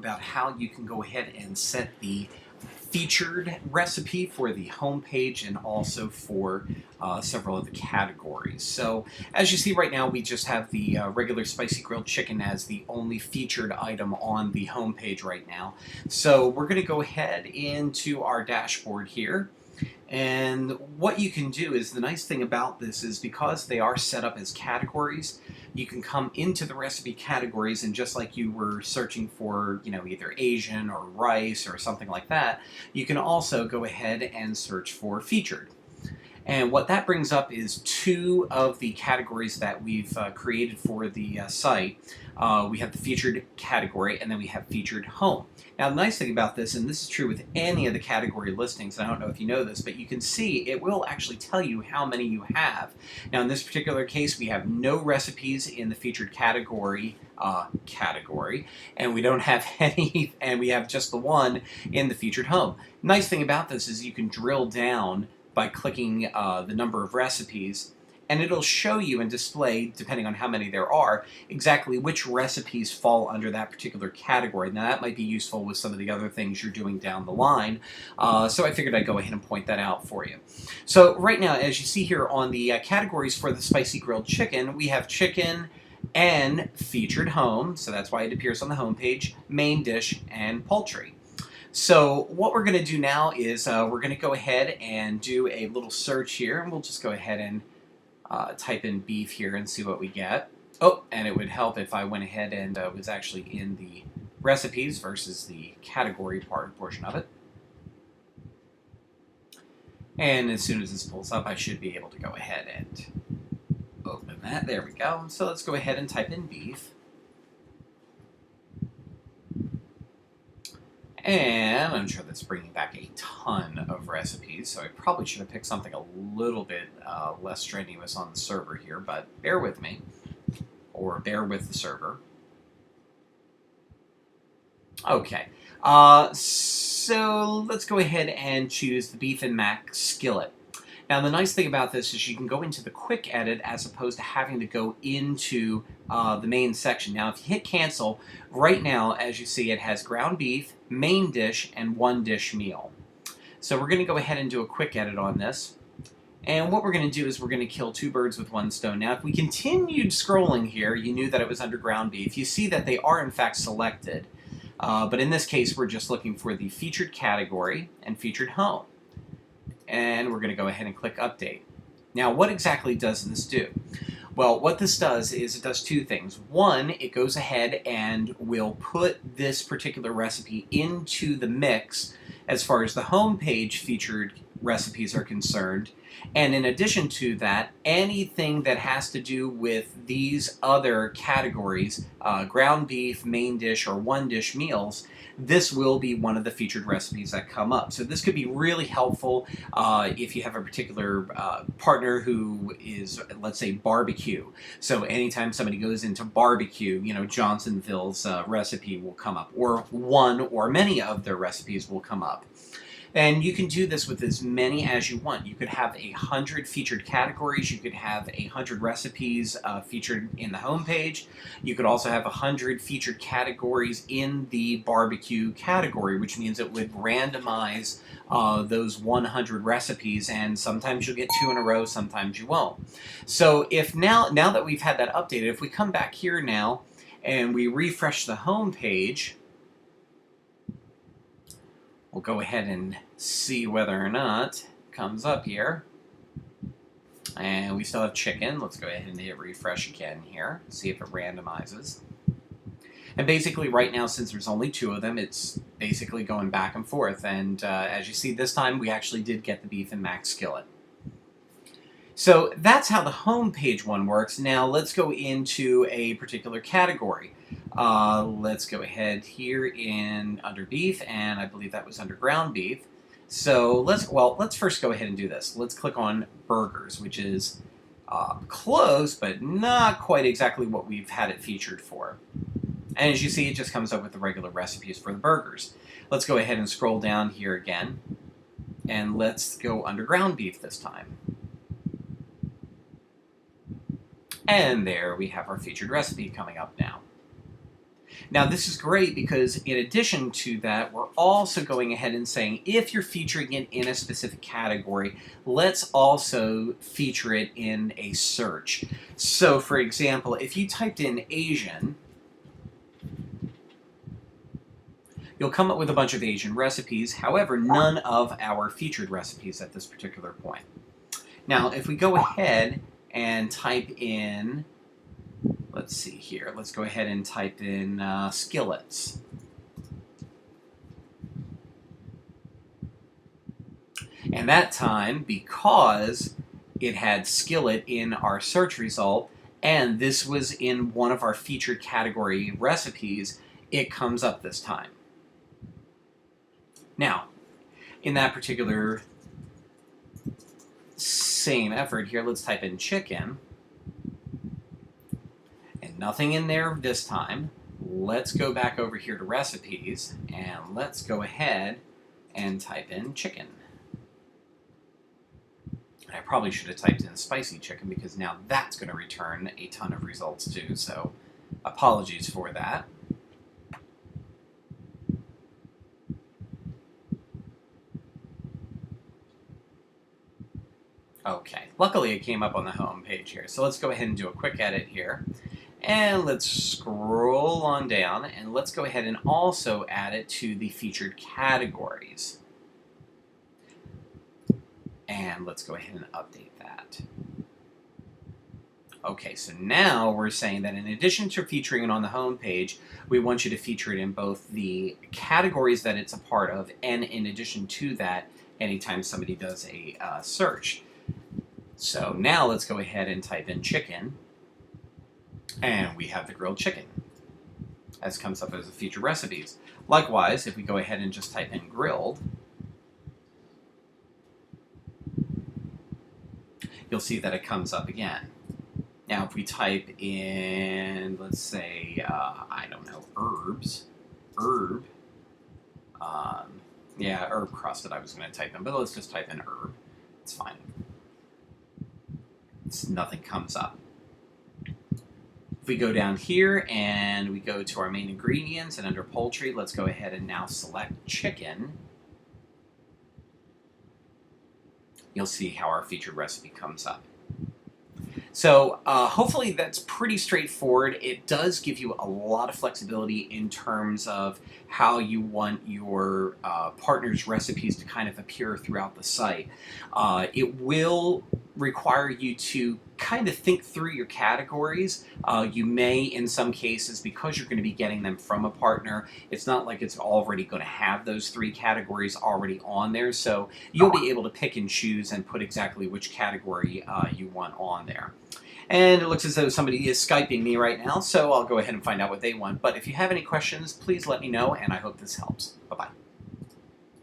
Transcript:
about how you can go ahead and set the featured recipe for the home page and also for several of the categories. So as you see right now, we just have the regular spicy grilled chicken as the only featured item on the home page right now. So we're going to go ahead into our dashboard here. And what you can do is, the nice thing about this is because they are set up as categories, you can come into the recipe categories, and just like you were searching for, either Asian or rice or something like that, you can also go ahead and search for featured. And what that brings up is two of the categories that we've created for the site. We have the featured category, and then we have featured home. Now, the nice thing about this, and this is true with any of the category listings, and I don't know if you know this, but you can see it will actually tell you how many you have. Now, in this particular case, we have no recipes in the featured category, and we don't have any, and we have just the one in the featured home. Nice thing about this is you can drill down by clicking the number of recipes, and it'll show you and display, depending on how many there are, exactly which recipes fall under that particular category. Now, that might be useful with some of the other things you're doing down the line, so I figured I'd go ahead and point that out for you. So right now, as you see here on the categories for the spicy grilled chicken, we have chicken and featured home, so that's why it appears on the home page, main dish, and poultry. So what we're going to do now is we're going to go ahead and do a little search here, and we'll just go ahead and type in beef here and see what we get. Oh, and it would help if I went ahead and was actually in the recipes versus the category portion of it. And as soon as this pulls up, I should be able to go ahead and open that. There we go. So let's go ahead and type in beef. And I'm sure that's bringing back a ton of recipes, so I probably should have picked something a little bit less strenuous on the server here, but bear with me, or bear with the server. Okay, so let's go ahead and choose the Beef and Mac skillet. Now, the nice thing about this is you can go into the quick edit as opposed to having to go into the main section. Now, if you hit cancel, right now, as you see, it has ground beef, main dish, and one dish meal. So we're going to go ahead and do a quick edit on this. And what we're going to do is we're going to kill two birds with one stone. Now, if we continued scrolling here, you knew that it was under ground beef. You see that they are, in fact, selected. But in this case, we're just looking for the featured category and featured home. And we're going to go ahead and click Update. Now, what exactly does this do? Well, what this does is it does two things. One, it goes ahead and will put this particular recipe into the mix as far as the home page featured recipes are concerned. And in addition to that, anything that has to do with these other categories, ground beef, main dish, or one dish meals, this will be one of the featured recipes that come up. So this could be really helpful if you have a particular partner who is, let's say, barbecue. So anytime somebody goes into barbecue, Johnsonville's recipe will come up, or one or many of their recipes will come up. And you can do this with as many as you want. You could have 100 featured categories. You could have 100 recipes featured in the homepage. You could also have 100 featured categories in the barbecue category, which means it would randomize those 100 recipes, and sometimes you'll get 2 in a row, sometimes you won't. So if now that we've had that updated, if we come back here now and we refresh the home page, we'll go ahead and see whether or not it comes up here. And we still have chicken. Let's go ahead and hit refresh again here, see if it randomizes. And basically right now, since there's only 2 of them, it's basically going back and forth. And as you see this time, we actually did get the Beef and Mac skillet. So that's how the home page one works. Now let's go into a particular category. Let's go ahead here under beef, and I believe that was under ground beef. So let's first go ahead and do this. Let's click on burgers, which is close, but not quite exactly what we've had it featured for. And as you see, it just comes up with the regular recipes for the burgers. Let's go ahead and scroll down here again, and let's go under ground beef this time. And there we have our featured recipe coming up now. Now this is great because in addition to that, we're also going ahead and saying if you're featuring it in a specific category, let's also feature it in a search. So for example, if you typed in Asian, you'll come up with a bunch of Asian recipes, however, none of our featured recipes at this particular point. Now, if we go ahead and type in, let's see here, let's go ahead and type in skillets. And that time, because it had skillet in our search result, and this was in one of our featured category recipes, it comes up this time. Now, in that particular same effort here, let's type in chicken. And nothing in there this time. Let's go back over here to recipes, and let's go ahead and type in chicken. I probably should have typed in spicy chicken because now that's going to return a ton of results too, so apologies for that. Okay, luckily it came up on the home page here, so let's go ahead and do a quick edit here. And let's scroll on down, and let's go ahead and also add it to the featured categories. And let's go ahead and update that. Okay, so now we're saying that in addition to featuring it on the home page, we want you to feature it in both the categories that it's a part of, and in addition to that, anytime somebody does a search. So now let's go ahead and type in chicken, and we have the grilled chicken, as comes up as a featured recipes. Likewise, if we go ahead and just type in grilled, you'll see that it comes up again. Now if we type in, let's say, I don't know, herb crusted I was going to type in, but let's just type in herb. It's fine. Nothing comes up. If we go down here and we go to our main ingredients, and under poultry, let's go ahead and now select chicken. You'll see how our featured recipe comes up. So hopefully that's pretty straightforward. It does give you a lot of flexibility in terms of how you want your partner's recipes to kind of appear throughout the site. It will require you to kind of think through your categories. You may, in some cases, because you're going to be getting them from a partner, it's not like it's already going to have those 3 categories already on there, so you'll be able to pick and choose and put exactly which category you want on there. And it looks as though somebody is Skyping me right now, so I'll go ahead and find out what they want. But if you have any questions, please let me know, and I hope this helps. Bye-bye.